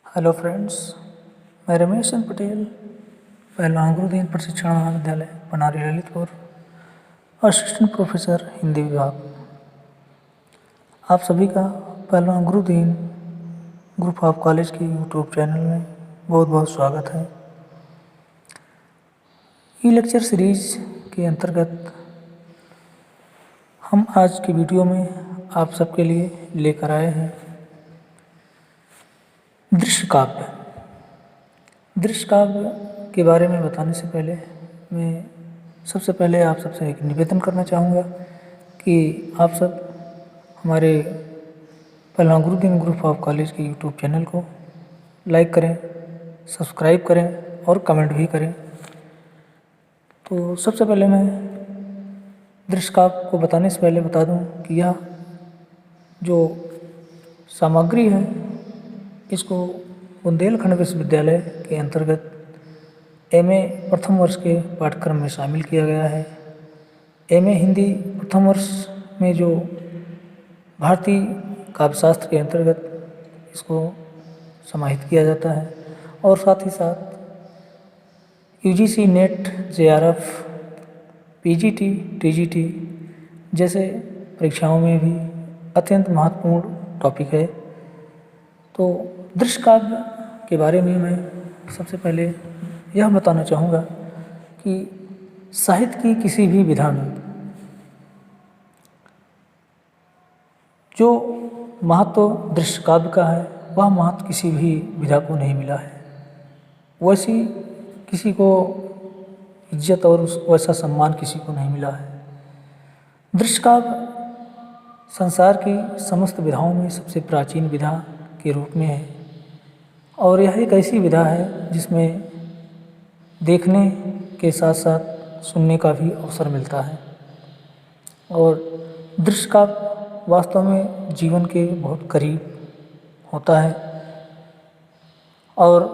Hello friends, मैं रमेश चंद्र पटेल, पहलवान गुरुदीन प्रशिक्षण महाविद्यालय पनारी ललितपुर, असिस्टेंट प्रोफेसर हिंदी विभाग। आप सभी का पहलवान गुरुदीन ग्रुप ऑफ कॉलेज के यूट्यूब चैनल में बहुत बहुत स्वागत है। ई लेक्चर सीरीज के अंतर्गत हम आज की वीडियो में आप सबके लिए लेकर आए हैं दृश्य काव्य। दृश्य काव्य के बारे में बताने से पहले मैं सबसे पहले आप सबसे एक निवेदन करना चाहूँगा कि आप सब हमारे पहलवान गुरुदीन ग्रुप ऑफ कॉलेज के यूट्यूब चैनल को लाइक करें, सब्सक्राइब करें और कमेंट भी करें। तो सबसे पहले मैं दृश्य काव्य को बताने से पहले बता दूं कि यह जो सामग्री है इसको बुंदेलखंड विश्वविद्यालय के अंतर्गत एमए प्रथम वर्ष के पाठ्यक्रम में शामिल किया गया है। एमए हिंदी प्रथम वर्ष में जो भारतीय काव्यशास्त्र के अंतर्गत इसको समाहित किया जाता है और साथ ही साथ UGC net, JRF, PGT, TGT जैसे परीक्षाओं में भी अत्यंत महत्वपूर्ण टॉपिक है। तो दृश्य काव्य के बारे में मैं सबसे पहले यह बताना चाहूँगा कि साहित्य की किसी भी विधा में जो महत्व दृश्य काव्य का है वह महत्व किसी भी विधा को नहीं मिला है। वैसी किसी को इज्जत और वैसा सम्मान किसी को नहीं मिला है। दृश्य काव्य संसार की समस्त विधाओं में सबसे प्राचीन विधा के रूप में है और यह एक ऐसी विधा है जिसमें देखने के साथ साथ सुनने का भी अवसर मिलता है। और दृश्य काव्य वास्तव में जीवन के बहुत करीब होता है और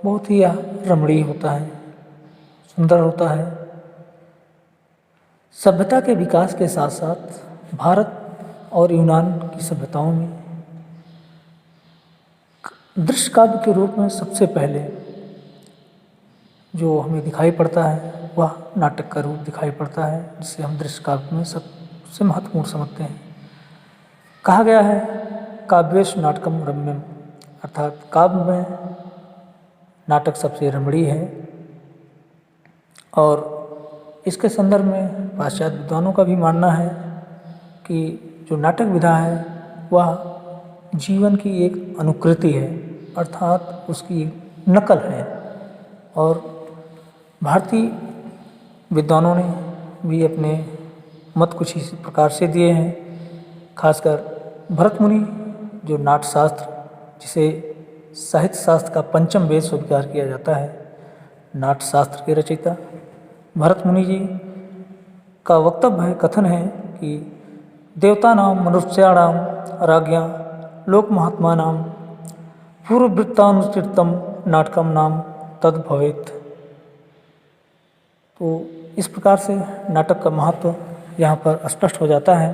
बहुत ही रमणीय होता है, सुंदर होता है। सभ्यता के विकास के साथ साथ भारत और यूनान की सभ्यताओं में दृश्य काव्य के रूप में सबसे पहले जो हमें दिखाई पड़ता है वह नाटक का रूप दिखाई पड़ता है, जिसे हम दृश्य काव्य में सबसे महत्वपूर्ण समझते हैं। कहा गया है काव्येषु नाटकम रम्यम, अर्थात काव्य में नाटक सबसे रमणीय है। और इसके संदर्भ में पाश्चात्य विद्वानों का भी मानना है कि जो नाटक विधा है वह जीवन की एक अनुकृति है, अर्थात उसकी नकल है। और भारतीय विद्वानों ने भी अपने मत कुछ इसी प्रकार से दिए हैं। खासकर भरत मुनि जो नाट्यशास्त्र, जिसे साहित्य शास्त्र का पंचम वेद स्वीकार किया जाता है, नाट्यशास्त्र के रचयिता भरत मुनि जी का वक्तव्य है, कथन है कि देवतानां मनुष्याणां राज्ञां लोक महात्मानां पूर्ववृत्तानुचितम नाटकम नाम तद भवेत्। तो इस प्रकार से नाटक का महत्व यहाँ पर स्पष्ट हो जाता है।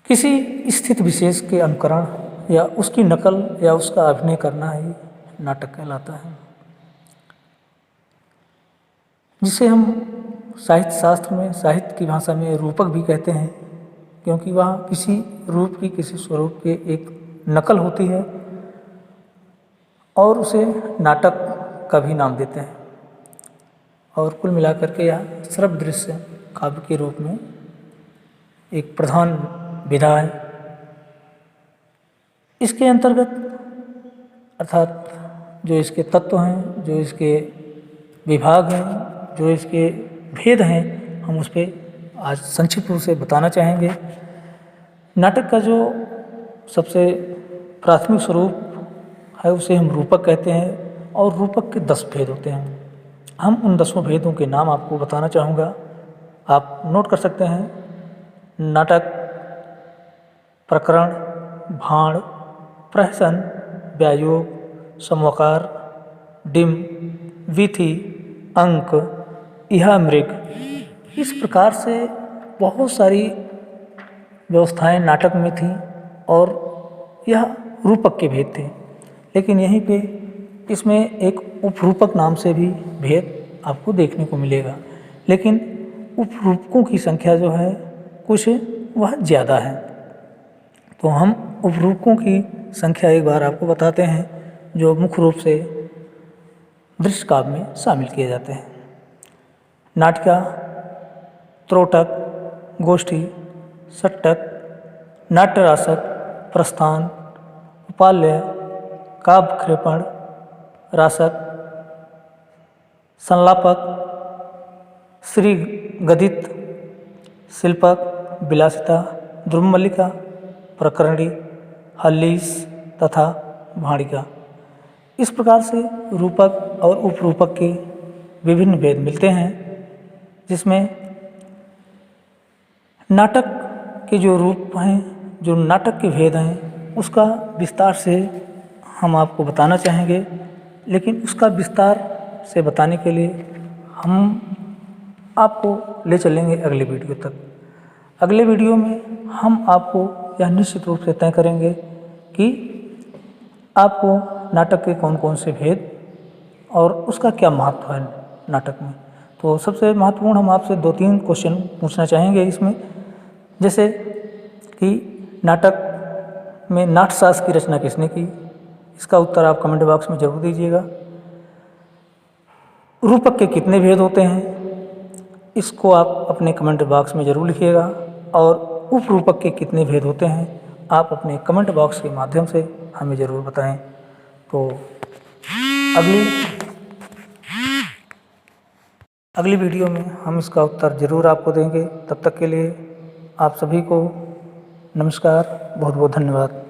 किसी स्थिति विशेष के अनुकरण या उसकी नकल या उसका अभिनय करना ही नाटक कहलाता है, जिसे हम साहित्य शास्त्र में, साहित्य की भाषा में रूपक भी कहते हैं, क्योंकि वह किसी रूप की, किसी स्वरूप के एक नकल होती है और उसे नाटक का भी नाम देते हैं। और कुल मिलाकर के यह श्रव्य दृश्य काव्य के रूप में एक प्रधान विधा है। इसके अंतर्गत अर्थात जो इसके तत्व हैं, जो इसके विभाग हैं, जो इसके भेद हैं, हम उस पर आज संक्षिप्त रूप से बताना चाहेंगे। नाटक का जो सबसे प्राथमिक स्वरूप है उसे हम रूपक कहते हैं और रूपक के 10 भेद होते हैं। हम उन 10 भेदों के नाम आपको बताना चाहूँगा, आप नोट कर सकते हैं। नाटक, प्रकरण, भाण, प्रहसन, व्यायोग, समवकार, डिम, वीथी, अंक, इहा मृग। इस प्रकार से बहुत सारी व्यवस्थाएं नाटक में थीं और यह रूपक के भेद थे। लेकिन यहीं पे इसमें एक उपरूपक नाम से भी भेद आपको देखने को मिलेगा, लेकिन उपरूपकों की संख्या जो है कुछ वह ज़्यादा है। तो हम उपरूपकों की संख्या एक बार आपको बताते हैं, जो मुख्य रूप से दृश्य काव्य में शामिल किए जाते हैं। नाटिका, त्रोटक, गोष्ठी, षट्टक, नाट्यरासक, प्रस्थान, उपाल्य, काव्य कृपण, रासक, संलापक, श्री गदित, शिल्पक, विलासिता, ध्रुव मल्लिका, प्रकरणी, हल्लीस तथा भाणिका। इस प्रकार से रूपक और उपरूपक के विभिन्न भेद मिलते हैं, जिसमें नाटक के जो रूप हैं, जो नाटक के भेद हैं, उसका विस्तार से हम आपको बताना चाहेंगे। लेकिन उसका विस्तार से बताने के लिए हम आपको ले चलेंगे अगले वीडियो तक। अगले वीडियो में हम आपको यह निश्चित रूप से तय करेंगे कि आपको नाटक के कौन कौन से भेद और उसका क्या महत्व है नाटक में। तो सबसे महत्वपूर्ण हम आपसे 2-3 क्वेश्चन पूछना चाहेंगे इसमें, जैसे कि नाटक में नाट्यशास्त्र की रचना किसने की, इसका उत्तर आप कमेंट बॉक्स में जरूर दीजिएगा। रूपक के कितने भेद होते हैं, इसको आप अपने कमेंट बॉक्स में जरूर लिखिएगा। और उपरूपक के कितने भेद होते हैं, आप अपने कमेंट बॉक्स के माध्यम से हमें ज़रूर बताएं। तो अगली वीडियो में हम इसका उत्तर ज़रूर आपको देंगे। तब तक के लिए आप सभी को नमस्कार, बहुत बहुत धन्यवाद।